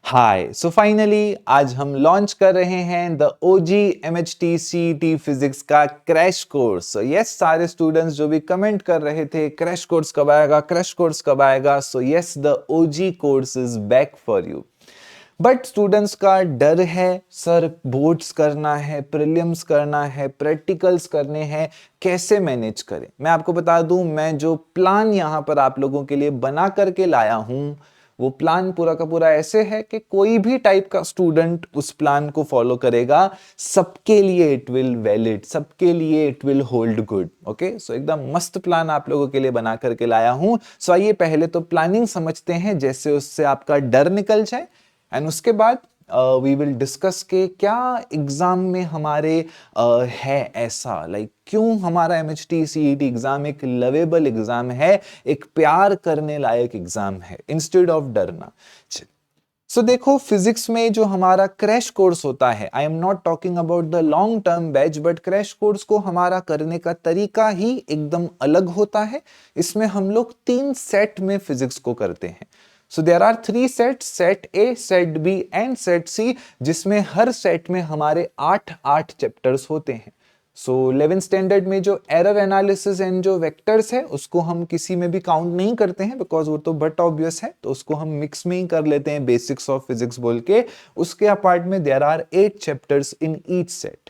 हाय so finally आज हम launch कर रहे हैं the OG MHT CET physics का क्रैश कोर्स। सो यस, सारे स्टूडेंट्स जो भी कमेंट कर रहे थे क्रैश कोर्स कब आएगा, क्रैश कोर्स कब आएगा, so yes the OG course is back for you. But students का डर है, सर बोर्ड्स करना है, प्रीलिम्स करना है, प्रैक्टिकल्स करने हैं, कैसे मैनेज करें। मैं आपको बता दूं, मैं जो प्लान यहाँ पर आप लोगों के लिए बना करके लाया हूं वो प्लान पूरा का पूरा ऐसे है कि कोई भी टाइप का स्टूडेंट उस प्लान को फॉलो करेगा, सबके लिए इट विल वैलिड, सबके लिए it will hold good. Okay, so एकदम मस्त प्लान आप लोगों के लिए बना करके लाया हूं। सो आइए पहले तो प्लानिंग समझते हैं, जैसे उससे आपका डर निकल जाए, एंड उसके बाद वी विल डिस्कस के क्या एग्जाम में हमारे है ऐसा, लाइक क्यों हमारा एमएचटी सीईटी एग्जाम एक लवेबल एग्जाम है, एक प्यार करने लायक एग्जाम है, इंस्टेड ऑफ डरना। सो देखो, फिजिक्स में जो हमारा क्रैश कोर्स होता है, I am not talking about the long term batch, but crash course को हमारा करने का तरीका ही एकदम अलग होता है। इसमें हम लोग 3 सेट में फिजिक्स को करते हैं। So there are 3 set, set A, set B and set C, जिसमें हर सेट में हमारे 8 चैप्टर्स होते हैं। सो 11th स्टैंडर्ड में जो एरर एनालिसिस एंड जो वेक्टर्स है उसको हम किसी में भी काउंट नहीं करते हैं, बिकॉज वो तो बट ऑब्वियस है, तो उसको हम मिक्स में ही कर लेते हैं, बेसिक्स ऑफ फिजिक्स बोल के। उसके अपार्ट में there are 8 chapters in each set.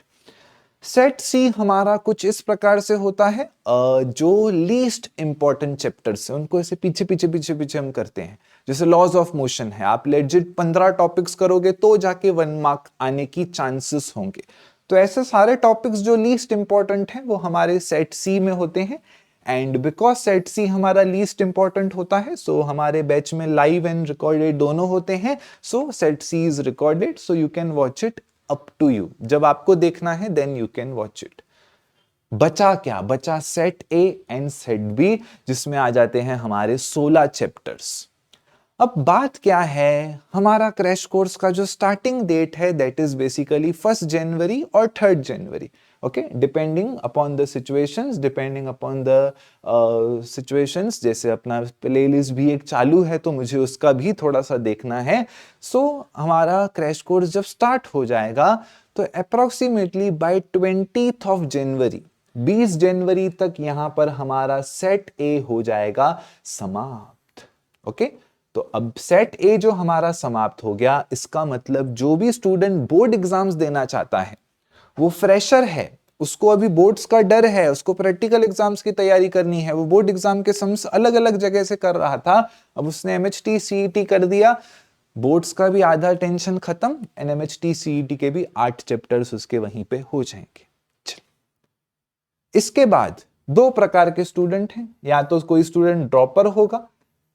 Set C हमारा कुछ इस प्रकार से होता है, जो लीस्ट इंपॉर्टेंट चैप्टर्स है उनको ऐसे पीछे पीछे पीछे पीछे हम करते हैं। जैसे लॉज ऑफ मोशन है, आप लेजिट 15 टॉपिक्स करोगे तो जाके 1 मार्क आने की चांसेस होंगे। तो ऐसे सारे टॉपिक्स जो लीस्ट इंपॉर्टेंट हैं वो हमारे सेट सी में होते हैं। एंड बिकॉज सेट सी हमारा लीस्ट इंपॉर्टेंट होता है, सो हमारे बैच में लाइव एंड रिकॉर्डेड दोनों होते हैं। So set C is recorded, so you can watch it up to you. जब आपको देखना है then you can watch it. बचा क्या? बचा set A and set B, जिसमें आ जाते हैं हमारे 16 चैप्टर्स। अब बात क्या है, हमारा क्रैश कोर्स का जो स्टार्टिंग डेट है दैट इज बेसिकली 1 जनवरी और 3 January. Okay, depending upon the situations, depending upon the situations. जैसे अपना प्लेलिस्ट भी एक चालू है तो मुझे उसका भी थोड़ा सा देखना है। सो हमारा क्रैश कोर्स जब स्टार्ट हो जाएगा तो approximately by 20th of January, 20 जनवरी तक यहां पर हमारा सेट ए हो जाएगा समाप्त। ओके, तो अब सेट ए जो हमारा समाप्त हो गया, इसका मतलब जो भी स्टूडेंट बोर्ड एग्जाम्स देना चाहता है, वो फ्रेशर है, उसको अभी बोर्ड्स का डर है, उसको प्रैक्टिकल एग्जाम्स की तैयारी करनी है, वो बोर्ड एग्जाम के सम्स अलग अलग जगह से कर रहा था, अब उसने एमएचटी सीईटी कर दिया, बोर्ड्स का भी आधा टेंशन खत्म, एंड एमएचटी सीईटी के भी 8 चैप्टर्स उसके वहीं पे हो जाएंगे। इसके बाद 2 प्रकार के स्टूडेंट हैं, या तो कोई स्टूडेंट ड्रॉपर होगा,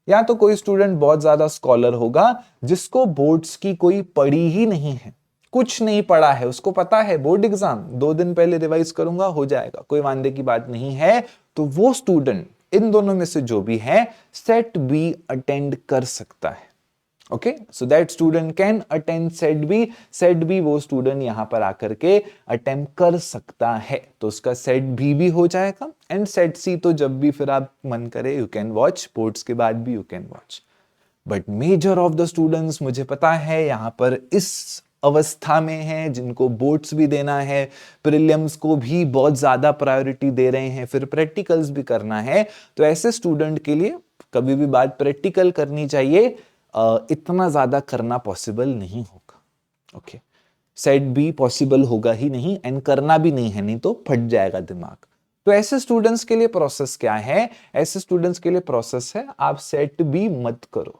या तो कोई स्टूडेंट बहुत ज्यादा स्कॉलर होगा, जिसको बोर्ड्स की कोई पढ़ी ही नहीं है, कुछ नहीं पढ़ा है, उसको पता है बोर्ड एग्जाम 2 दिन पहले रिवाइज करूंगा हो जाएगा, कोई वांदे की बात नहीं है। तो वो स्टूडेंट इन दोनों में से जो भी है सेट बी अटेंड कर सकता है। Okay, so that student can attend set B. Set B वो स्टूडेंट यहां पर आकर के अटेम्प्ट कर सकता है, तो उसका सेट भी हो जाएगा। एंड सेट सी तो जब भी फिर आप मन करे यू कैन वॉच, बोर्ड्स के बाद भी you can watch. But measure of the students, मुझे पता है यहां पर इस अवस्था में है जिनको बोर्ड्स भी देना है, प्रीलिम्स को भी बहुत ज्यादा प्रायोरिटी दे रहे हैं, फिर प्रैक्टिकल्स भी करना है। तो ऐसे स्टूडेंट के लिए कभी भी बात प्रैक्टिकल करनी चाहिए, इतना ज्यादा करना पॉसिबल नहीं होगा। ओके, सेट भी पॉसिबल होगा ही नहीं, एंड करना भी नहीं है, नहीं तो फट जाएगा दिमाग। तो ऐसे स्टूडेंट्स के लिए प्रोसेस क्या है? ऐसे स्टूडेंट्स के लिए प्रोसेस है, आप सेट बी मत करो।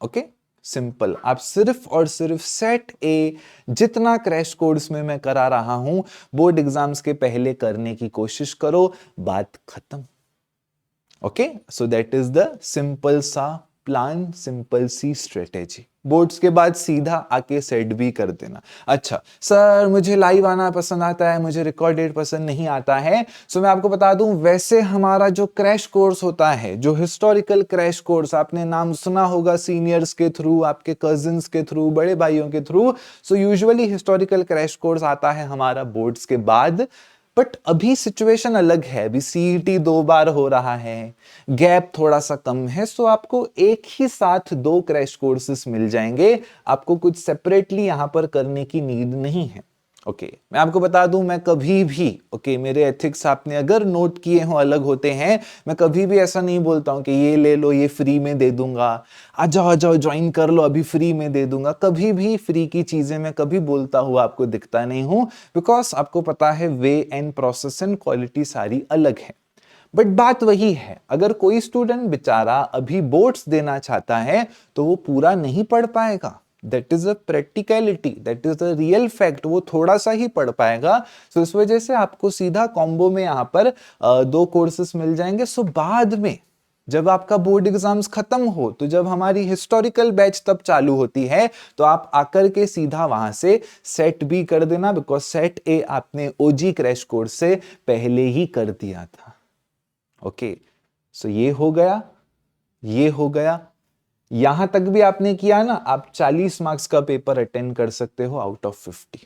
ओके, सिंपल, आप सिर्फ और सिर्फ सेट ए, जितना क्रैश कोर्स में मैं करा रहा हूं बोर्ड एग्जाम्स के पहले करने की कोशिश करो, बात खत्म। Okay, so that is the simple सा प्लान, सिंपल सी स्ट्रेटेजी। बोर्ड्स के बाद सीधा आके सेट भी कर देना। अच्छा सर, मुझे लाइव आना पसंद आता है, मुझे रिकॉर्डेड पसंद नहीं आता है। सो मैं आपको बता दूं, वैसे हमारा जो क्रैश कोर्स होता है, जो हिस्टोरिकल क्रैश कोर्स, आपने नाम सुना होगा सीनियर्स के थ्रू, आपके कजिन्स के थ्रू, बड़े भाइयों के through. So usually historical crash course आता है हमारा बोर्ड्स के बाद, बट अभी सिचुएशन अलग है, अभी सीईटी 2 बार हो रहा है, गैप थोड़ा सा कम है, सो आपको एक ही साथ 2 क्रैश कोर्सेस मिल जाएंगे, आपको कुछ सेपरेटली यहां पर करने की नीड नहीं है। ओके मैं आपको बता दूं, मैं कभी भी मेरे एथिक्स आपने अगर नोट किए हो अलग होते हैं, मैं कभी भी ऐसा नहीं बोलता हूं कि ये ले लो, ये फ्री में दे दूंगा, आ जाओ ज्वाइन कर लो, अभी फ्री में दे दूंगा। कभी भी फ्री की चीजें मैं कभी बोलता हुआ आपको दिखता नहीं हूं, बिकॉज आपको पता है way and process and quality सारी अलग है। बट बात वही है, अगर कोई स्टूडेंट बेचारा अभी बोर्ड्स देना चाहता है तो वो पूरा नहीं पढ़ पाएगा। That is a practicality, that is a real fact, वो थोड़ा सा ही पढ़ पाएगा। सो इस वजह से आपको सीधा कॉम्बो में यहां पर 2 कोर्सेस मिल जाएंगे। सो बाद में जब आपका बोर्ड एग्जाम्स खत्म हो, तो जब हमारी हिस्टोरिकल बैच तब चालू होती है, तो आप आकर के सीधा वहां से सेट बी कर देना, बिकॉज सेट ए आपने ओजी क्रैश कोर्स से पहले ही कर दिया था। ओके सो ये हो गया, ये हो गया, यहां तक भी आपने किया ना, आप 40 मार्क्स का पेपर अटेंड कर सकते हो आउट ऑफ 50।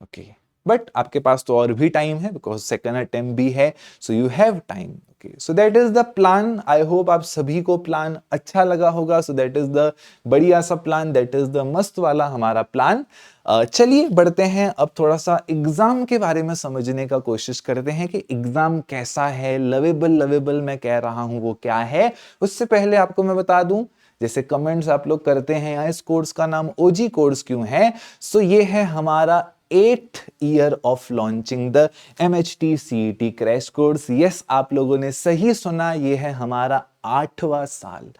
ओके बट आपके पास तो और भी टाइम है, बिकॉज सेकंड अटेम्प्ट भी है, so you have time. Okay so that is the plan. I hope आप सभी को प्लान अच्छा लगा होगा। सो दैट इज द बढ़िया सा प्लान, दैट इज द मस्त वाला हमारा प्लान। चलिए बढ़ते हैं, अब थोड़ा सा एग्जाम के बारे में समझने का कोशिश करते हैं कि एग्जाम कैसा है, लवेबल मैं कह रहा हूं वो क्या है। उससे पहले आपको मैं बता दूं, जैसे कमेंट्स आप लोग करते हैं इस कोर्स का नाम ओजी कोर्स क्यों है, सो ये है हमारा 8th year of launching the MHT CET crash course. Yes आप लोगों ने सही सुना, ये है हमारा 8वां साल।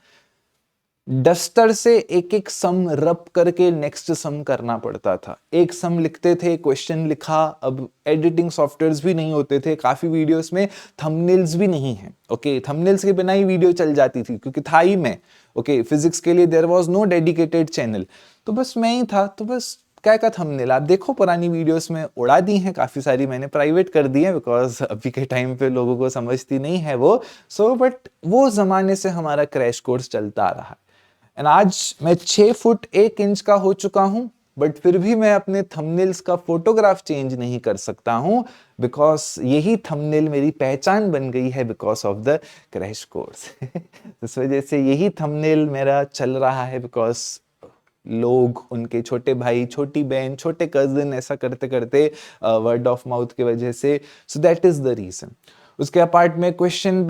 डस्टर से एक एक सम रब करके नेक्स्ट सम करना पड़ता था, एक सम लिखते थे, क्वेश्चन लिखा, अब एडिटिंग सॉफ्टवेयर्स भी नहीं होते थे, काफी वीडियोस में थंबनेल्स भी नहीं है। ओके थंबनेल्स के बिना ही वीडियो चल जाती थी, क्योंकि था ही मैं फिजिक्स के लिए there was no dedicated channel, तो बस मैं ही था, तो बस क्या का थंबनेल आप देखो, पुरानी वीडियोस में उड़ा दी हैं, काफी सारी मैंने प्राइवेट कर दी है, बिकॉज अभी के टाइम पे लोगों को समझती नहीं है वो। सो बट वो जमाने से हमारा क्रैश कोर्स चलता आ रहा है। एंड आज मैं 6 फुट 1 इंच का हो चुका हूं, बट फिर भी मैं अपने थंबनेल्स का फोटोग्राफ चेंज नहीं कर सकता हूं, बिकॉज यही थंबनेल मेरी पहचान बन गई है, because of the crash course. इस वजह से यही थंबनेल मेरा चल रहा है, बिकॉज लोग, उनके छोटे भाई, छोटी बहन, छोटे कजिन ऐसा करते करते वर्ड ऑफ माउथ की वजह से, so that is the reason. उसके अपार्ट में क्वेश्चन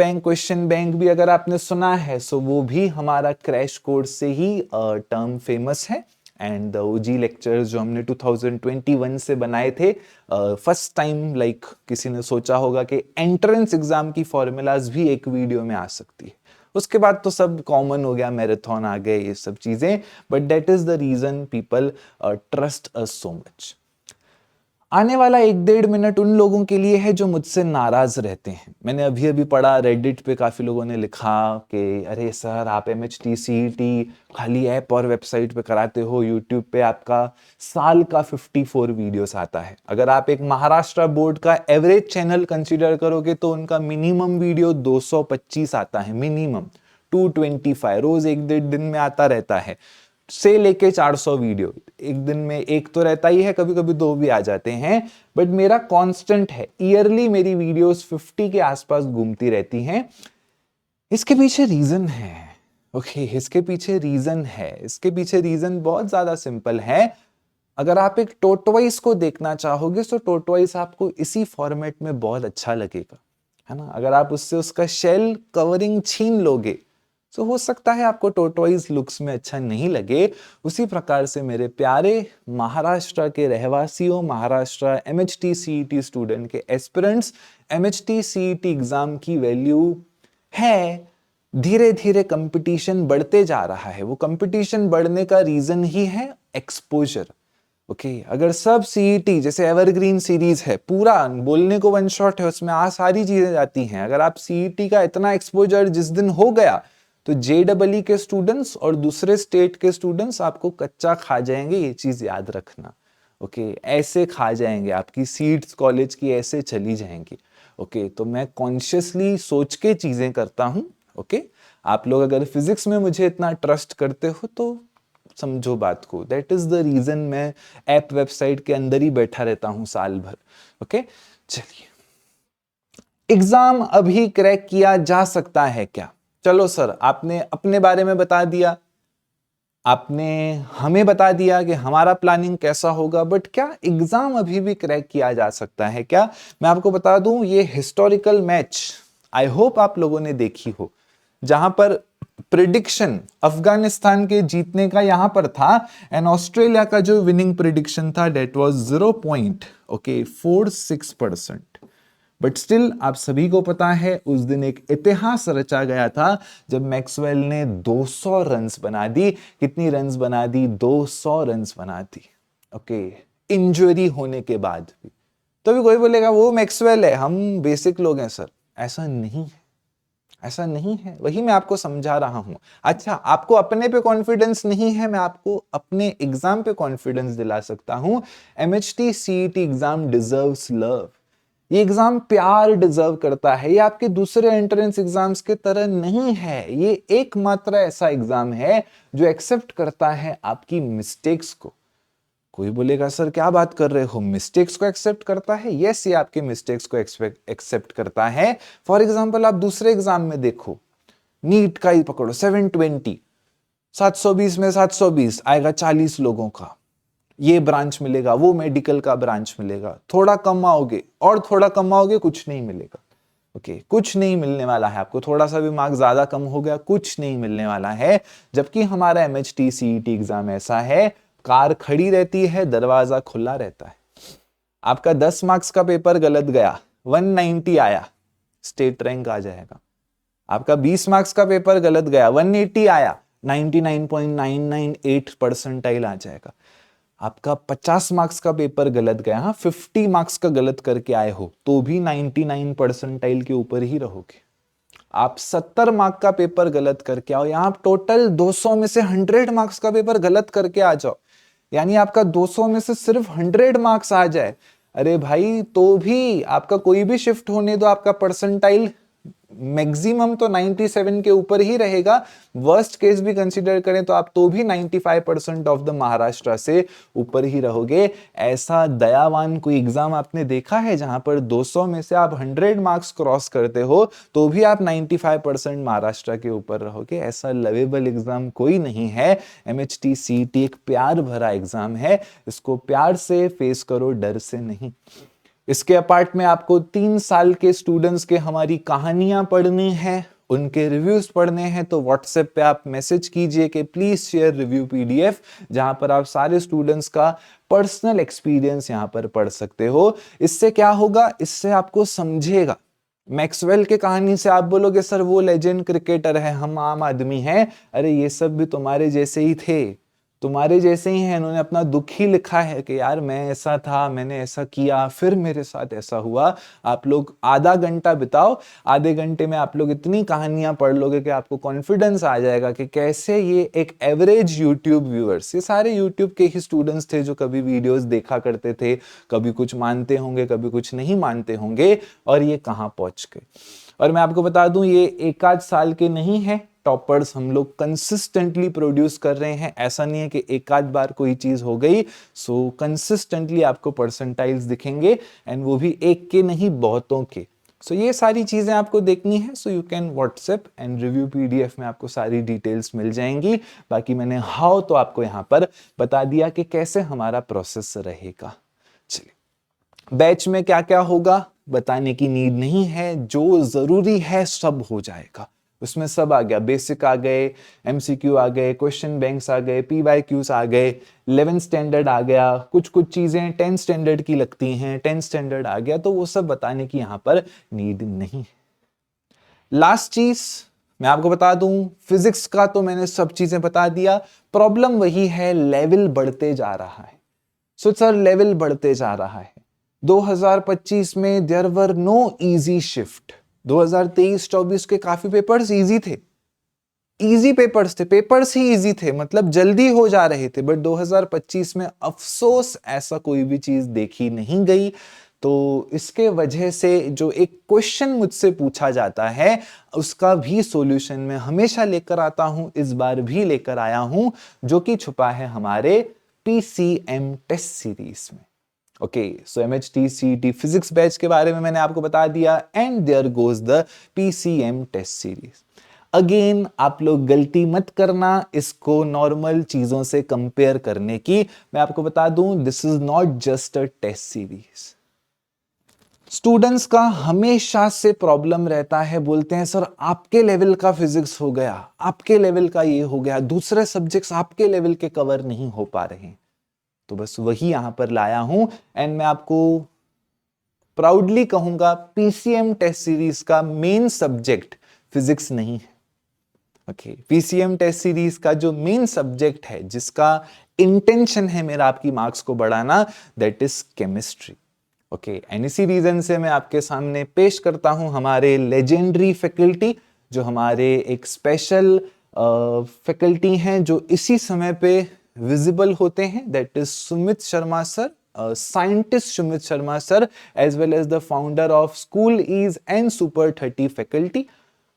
बैंक भी अगर आपने सुना है, सो वो भी हमारा क्रैश कोर्स से ही टर्म फेमस है। एंड द ओजी लेक्चर्स जो हमने 2021 से बनाए थे, फर्स्ट टाइम लाइक किसी ने सोचा होगा कि एंट्रेंस एग्जाम की फॉर्मूलाज भी एक वीडियो में आ सकती है। उसके बाद तो सब कॉमन हो गया, मैराथन आ गए, ये सब चीजें, but that is the reason people trust us so much. आने वाला 1-1.5 मिनट उन लोगों के लिए है जो मुझसे नाराज रहते हैं। मैंने अभी अभी पढ़ा, रेडिट पे काफी लोगों ने लिखा कि अरे सर आप MHT CET खाली ऐप और वेबसाइट पे कराते हो, यूट्यूब पे आपका साल का 54 वीडियोस आता है। अगर आप एक महाराष्ट्र बोर्ड का एवरेज चैनल कंसीडर करोगे तो उनका मिनिमम वीडियो 225 आता है, मिनिमम 225 रोज 1-1.5 दिन में आता रहता है, से लेके 400 वीडियो एक दिन में, एक तो रहता ही है, कभी कभी 2 भी आ जाते हैं, बट मेरा कांस्टेंट है, ईयरली मेरी वीडियोस 50 के आसपास घूमती रहती हैं। इसके पीछे रीजन है, इसके पीछे रीजन है, इसके पीछे रीजन बहुत ज्यादा सिंपल है। अगर आप एक टोटवाइस को देखना चाहोगे तो टोटवाइस आपको इसी फॉर्मेट में बहुत अच्छा लगेगा, है ना। अगर आप उससे उसका शेल कवरिंग छीन लोगे तो हो सकता है आपको टोटवाइज लुक्स में अच्छा नहीं लगे। उसी प्रकार से मेरे प्यारे महाराष्ट्र के रहवासियों, महाराष्ट्र MHT CET स्टूडेंट के एस्पिरेंट्स, MHT CET एग्जाम की वैल्यू है, धीरे धीरे कंपटीशन बढ़ते जा रहा है। वो कंपटीशन बढ़ने का रीजन ही है एक्सपोजर। अगर सब सीईटी जैसे एवरग्रीन सीरीज है, पूरा बोलने को वन शॉट है, उसमें सारी चीजें जाती हैं, अगर आप सीईटी का इतना एक्सपोजर जिस दिन हो गया तो JEE के स्टूडेंट्स और दूसरे स्टेट के स्टूडेंट्स आपको कच्चा खा जाएंगे, ये चीज याद रखना। ऐसे खा जाएंगे, आपकी सीट्स कॉलेज की ऐसे चली जाएंगी। तो मैं कॉन्शियसली सोच के चीजें करता हूं। आप लोग अगर फिजिक्स में मुझे इतना ट्रस्ट करते हो तो समझो बात को, दैट इज द रीजन मैं ऐप वेबसाइट के अंदर ही बैठा रहता हूं साल भर। चलिए, एग्जाम अभी क्रैक किया जा सकता है क्या? चलो सर, आपने अपने बारे में बता दिया, आपने हमें बता दिया कि हमारा प्लानिंग कैसा होगा, बट क्या एग्जाम अभी भी क्रैक किया जा सकता है क्या? मैं आपको बता दूं, ये हिस्टोरिकल मैच आई होप आप लोगों ने देखी हो, जहां पर प्रिडिक्शन अफगानिस्तान के जीतने का यहां पर था, एंड ऑस्ट्रेलिया का जो विनिंग प्रिडिक्शन था डेट वाज 0.46%। बट स्टिल आप सभी को पता है उस दिन एक इतिहास रचा गया था जब मैक्सवेल ने 200 रन्स बना दी। कितनी रन्स बना दी? 200 रन्स बना दी। ओके, इंजरी होने के बाद भी। तो भी कोई बोलेगा वो मैक्सवेल है, हम बेसिक लोग हैं। सर ऐसा नहीं है, ऐसा नहीं है, वही मैं आपको समझा रहा हूं। अच्छा, आपको अपने पे कॉन्फिडेंस नहीं है, मैं आपको अपने एग्जाम पे कॉन्फिडेंस दिला सकता हूं। MHT CET exam deserves love. ये एग्जाम प्यार डिजर्व करता है। ये आपके दूसरे एंट्रेंस एग्जाम्स के तरह नहीं है। ये एकमात्र ऐसा एग्जाम है जो एक्सेप्ट करता है आपकी मिस्टेक्स को। कोई बोलेगा सर क्या बात कर रहे हो, मिस्टेक्स को एक्सेप्ट करता है? यस, ये आपके मिस्टेक्स को एक्सेप्ट करता है। फॉर एग्जाम्पल आप दूसरे एग्जाम में देखो, नीट का ही पकड़ो, 720, 720 में 720 आएगा 40 लोगों का, ये ब्रांच मिलेगा, वो मेडिकल का ब्रांच मिलेगा। थोड़ा कम आओगे और थोड़ा कम आओगे, कुछ नहीं मिलेगा। ओके, कुछ नहीं मिलने वाला है आपको। थोड़ा सा भी मार्क्स ज्यादा कम हो गया, कुछ नहीं मिलने वाला है। जबकि हमारा एमएचटी सीईटी एग्जाम ऐसा है, कार खड़ी रहती है, दरवाजा खुला रहता है। आपका 10 मार्क्स का पेपर गलत गया, 190 आया, स्टेट रैंक आ जाएगा। आपका 20 मार्क्स का पेपर गलत गया, 180 आया, 99.998 परसेंटाइल आ जाएगा। आपका 50 मार्क्स का पेपर गलत गया, हाँ 50 मार्क्स का गलत करके आए हो तो भी 99 परसेंटाइल के ऊपर ही रहोगे। आप 70 मार्क का पेपर गलत करके आओ, यहां टोटल 200 में से 100 मार्क्स का पेपर गलत करके आ जाओ, यानी आपका 200 में से सिर्फ 100 मार्क्स आ जाए, अरे भाई तो भी आपका कोई भी शिफ्ट होने दो, आपका परसेंटाइल मैक्सिमम तो 97 के ऊपर ही रहेगा। वर्स्ट केस भी कंसीडर करें तो आप तो भी 95% ऑफ द महाराष्ट्र से ऊपर ही रहोगे। ऐसा दयावान कोई एग्जाम आपने देखा है जहां पर 200 में से आप 100 मार्क्स क्रॉस करते हो तो भी आप 95% महाराष्ट्र के ऊपर रहोगे? ऐसा लवेबल एग्जाम कोई नहीं है। एमएचटी सीईटी एक प्यार भरा एग्जाम है, इसको प्यार से फेस करो, डर से नहीं। इसके अपार्ट में आपको 3 साल के स्टूडेंट्स के हमारी कहानियां पढ़नी है, उनके रिव्यूज पढ़ने हैं, तो व्हाट्सएप पे आप मैसेज कीजिए कि प्लीज शेयर रिव्यू पीडीएफ, जहां पर आप सारे स्टूडेंट्स का पर्सनल एक्सपीरियंस यहां पर पढ़ सकते हो। इससे क्या होगा, इससे आपको समझेगा। मैक्सवेल के कहानी से आप बोलोगे सर वो लेजेंड क्रिकेटर है, हम आम आदमी हैं, अरे ये सब भी तुम्हारे जैसे ही थे, तुम्हारे जैसे ही हैं। इन्होंने अपना दुख ही लिखा है कि यार मैं ऐसा था, मैंने ऐसा किया, फिर मेरे साथ ऐसा हुआ। आप लोग आधा घंटा बिताओ, आधे घंटे में आप लोग इतनी कहानियां पढ़ लोगे कि आपको कॉन्फिडेंस आ जाएगा कि कैसे ये एक एवरेज यूट्यूब व्यूअर्स, ये सारे यूट्यूब के ही स्टूडेंट्स थे जो कभी वीडियोस देखा करते थे, कभी कुछ मानते होंगे, कभी कुछ नहीं मानते होंगे, और ये कहाँ पहुंच गए। और मैं आपको बता दूं, ये एक आध साल के नहीं है, टॉपर्स हम लोग कंसिस्टेंटली प्रोड्यूस कर रहे हैं। ऐसा नहीं है कि एक आध बार कोई चीज हो गई, सो कंसिस्टेंटली आपको परसेंटाइल्स दिखेंगे, एंड वो भी एक के नहीं, बहुतों के। सो ये सारी चीजें आपको देखनी है, सो you can WhatsApp and review PDF में आपको सारी डिटेल्स मिल जाएंगी। बाकी मैंने हाउ तो आपको यहाँ पर बता दिया कि कैसे हमारा प्रोसेस रहेगा। चलिए, बैच में क्या क्या होगा बताने की नीड नहीं है, जो जरूरी है सब हो जाएगा। उसमें सब आ गया, बेसिक आ गए, एमसीक्यू आ गए, क्वेश्चन बैंक्स आ गए, पीवाईक्यूज आ गए, 11th स्टैंडर्ड आ गया, कुछ चीजें 10th स्टैंडर्ड की लगती हैं, 10th स्टैंडर्ड आ गया, तो वो सब बताने की यहां पर नीड नहीं है। लास्ट चीज मैं आपको बता दूं, फिजिक्स का तो मैंने सब चीजें बता दिया। प्रॉब्लम वही है, लेवल बढ़ते जा रहा है। सो सर लेवल बढ़ते जा रहा है। 2025 में there were no easy shift. 2023-24 के काफी पेपर्स इजी थे, इजी पेपर्स थे, पेपर्स ही इजी थे, मतलब जल्दी हो जा रहे थे। बट 2025 में अफसोस ऐसा कोई भी चीज देखी नहीं गई। तो इसके वजह से जो एक क्वेश्चन मुझसे पूछा जाता है उसका भी सॉल्यूशन मैं हमेशा लेकर आता हूं, इस बार भी लेकर आया हूं, जो कि छुपा है हमारे पीसीएम टेस्ट सीरीज में। Okay, so MHTCET physics batch के बारे में मैंने आपको बता दिया and there goes the PCM test series. Again आप लोग गलती मत करना इसको नॉर्मल चीजों से कंपेयर करने की। मैं आपको बता दूं, this is not just a test series. Students का हमेशा से प्रॉब्लम रहता है, बोलते हैं सर आपके लेवल का फिजिक्स हो गया, आपके लेवल का ये हो गया, दूसरे सब्जेक्ट्स आपके लेवल के कवर नहीं हो पा रहे हैं। तो बस वही यहां पर लाया हूं एंड मैं आपको प्राउडली कहूंगा PCM टेस्ट सीरीज का मेन सब्जेक्ट फिजिक्स नहीं है। ओके, PCM टेस्ट सीरीज का जो मेन सब्जेक्ट है, जिसका इंटेंशन है मेरा आपकी मार्क्स को बढ़ाना, that is chemistry. Okay, and इसी रीजन से मैं आपके सामने पेश करता हूं हमारे लेजेंडरी फैकल्टी, जो हमारे एक स्पेशल फैकल्टी हैं जो इसी समय पे विजिबल होते हैं, that is Sumit Sharma sir, scientist Sumit Sharma sir, as well as the founder of school ease and super 30 faculty.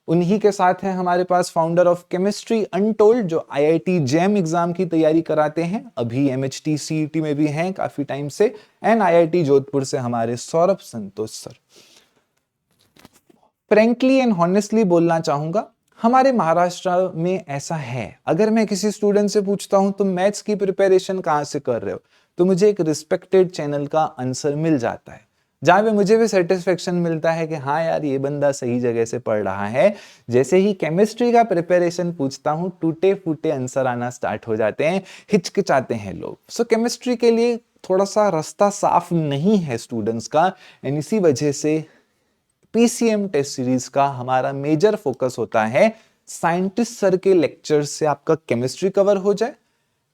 उन्हीं के साथ हैं हमारे पास फाउंडर ऑफ केमिस्ट्री अनटोल्ड, जो IIT जैम एग्जाम की तैयारी कराते हैं, अभी MHTCET में भी हैं काफी टाइम से, एंड IIT जोधपुर से हमारे सौरभ संतोष सर। फ्रेंकली एंड हॉनेस्टली बोलना चाहूंगा, हमारे महाराष्ट्र में ऐसा है, अगर मैं किसी स्टूडेंट से पूछता हूं तुम मैथ्स की प्रिपरेशन कहां से कर रहे हो, तो मुझे एक रिस्पेक्टेड चैनल का आंसर मिल जाता है, जहां पे मुझे भी सेटिस्फेक्शन मिलता है कि हाँ यार ये बंदा सही जगह से पढ़ रहा है। जैसे ही केमिस्ट्री का प्रिपरेशन पूछता हूं, टूटे फूटे आंसर आना स्टार्ट हो जाते हैं, हिचकिचाते हैं लोग। सो केमिस्ट्री के लिए थोड़ा सा रास्ता साफ नहीं है स्टूडेंट्स का, एंड इसी वजह से PCM टेस्ट सीरीज का हमारा मेजर फोकस होता है साइंटिस्ट सर के लेक्चर से आपका केमिस्ट्री कवर हो जाए,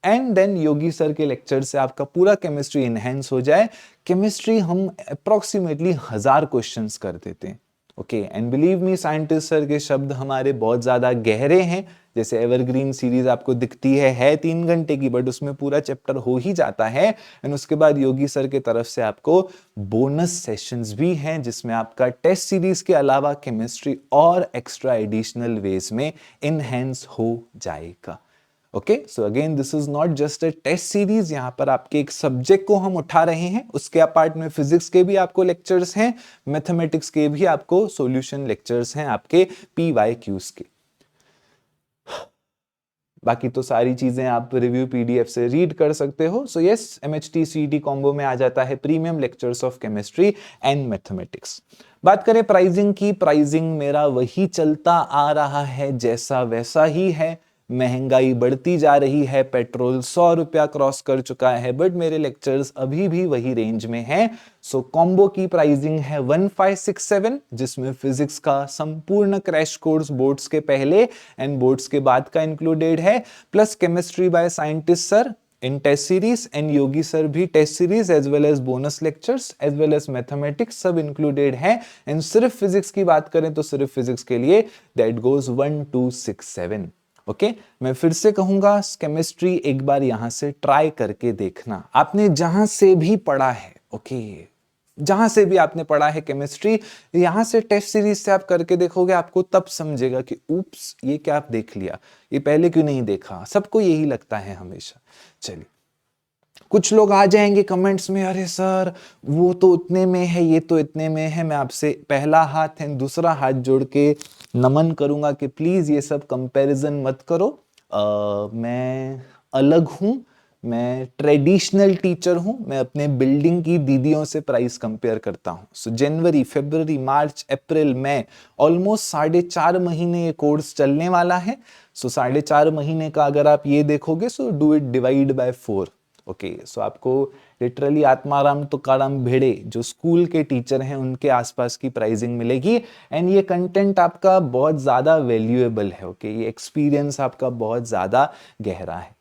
एंड देन योगी सर के लेक्चर से आपका पूरा केमिस्ट्री इनहेंस हो जाए। केमिस्ट्री हम अप्रोक्सीमेटली 1000 क्वेश्चंस कर देते हैं। Okay, and believe me, scientist sir के शब्द हमारे बहुत ज्यादा गहरे हैं। जैसे एवरग्रीन सीरीज आपको दिखती है 3 घंटे की, बट उसमें पूरा चैप्टर हो ही जाता है। एंड उसके बाद योगी सर की तरफ से आपको बोनस सेशंस भी हैं, जिसमें आपका टेस्ट सीरीज के अलावा केमिस्ट्री और एक्स्ट्रा एडिशनल वेज में इनहेंस हो जाएगा। Okay, so again this is not just a test series, यहां पर आपके एक सब्जेक्ट को हम उठा रहे हैं, उसके अपार्ट में फिजिक्स के भी आपको लेक्चर्स हैं, मैथमेटिक्स के भी आपको सॉल्यूशन लेक्चर्स हैं आपके PYQs के। बाकी तो सारी चीजें आप रिव्यू PDF से रीड कर सकते हो। सो यस, MHTCET कॉम्बो में आ जाता है premium lectures of chemistry and mathematics. बात करें प्राइसिंग की, प्राइसिंग मेरा वही चलता आ रहा है जैसा वैसा ही है। महंगाई बढ़ती जा रही है, पेट्रोल 100 रुपया क्रॉस कर चुका है, बट मेरे लेक्चर्स अभी भी वही रेंज में हैं। सो कॉम्बो की प्राइसिंग है 1567, जिसमें फिजिक्स का संपूर्ण क्रैश कोर्स बोर्ड्स के पहले एंड बोर्ड्स के बाद का इंक्लूडेड है, plus chemistry by scientist sir in test series and Yogi sir भी test series, as well as bonus lectures, as well as mathematics, सब इंक्लूडेड है। एंड सिर्फ फिजिक्स की बात करें तो सिर्फ फिजिक्स के लिए दैट गोज 1267। ओके, मैं फिर से कहूंगा, केमिस्ट्री एक बार यहां से ट्राई करके देखना, आपने जहां से भी पढ़ा है। ओके, जहां से भी आपने पढ़ा है केमिस्ट्री, यहां से टेस्ट सीरीज से आप करके देखोगे, आपको तब समझेगा कि उप्स ये क्या आप देख लिया, ये पहले क्यों नहीं देखा। सबको यही लगता है हमेशा। चलिए, कुछ लोग आ जाएंगे कमेंट्स में, अरे सर वो तो उतने में है, ये तो इतने में है। मैं आपसे पहला हाथ है दूसरा हाथ जोड़ के नमन करूंगा कि प्लीज ये सब कंपैरिजन मत करो। मैं अलग हूं, मैं ट्रेडिशनल टीचर हूं, मैं अपने बिल्डिंग की दीदियों से प्राइस कंपेयर करता हूं। सो जनवरी, फरवरी, मार्च, अप्रैल, मई, ऑलमोस्ट 4.5 महीने ये कोर्स चलने वाला है। सो 4.5 महीने का अगर आप ये देखोगे, so do it divide by 4। Okay, so आपको लिटरली आत्माराम तुकाराम भिड़े जो स्कूल के टीचर हैं उनके आसपास की प्राइसिंग मिलेगी। एंड ये कंटेंट आपका बहुत ज्यादा वैल्यूएबल है। ओके, ये एक्सपीरियंस आपका बहुत ज्यादा गहरा है।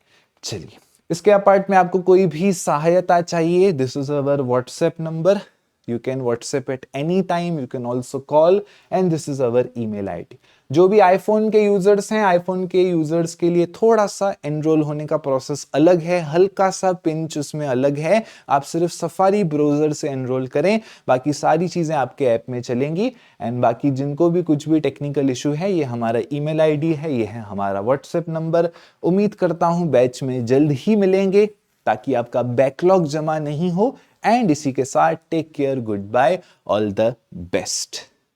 चलिए, इसके अपार्ट में आपको कोई भी सहायता चाहिए, this is our WhatsApp number, you can WhatsApp at any time, you can also call, and this is our email ID। जो भी आईफोन के यूजर्स हैं, आईफोन के यूजर्स के लिए थोड़ा सा एनरोल होने का प्रोसेस अलग है, हल्का सा पिंच उसमें अलग है। आप सिर्फ सफारी ब्राउजर से एनरोल करें, बाकी सारी चीजें आपके ऐप में चलेंगी। एंड बाकी जिनको भी कुछ भी टेक्निकल इशू है, ये हमारा ईमेल आईडी है, ये है हमारा व्हाट्सएप नंबर। उम्मीद करता हूं बैच में जल्द ही मिलेंगे, ताकि आपका बैकलॉग जमा नहीं हो एंड इसी के साथ take care, good bye, all the best.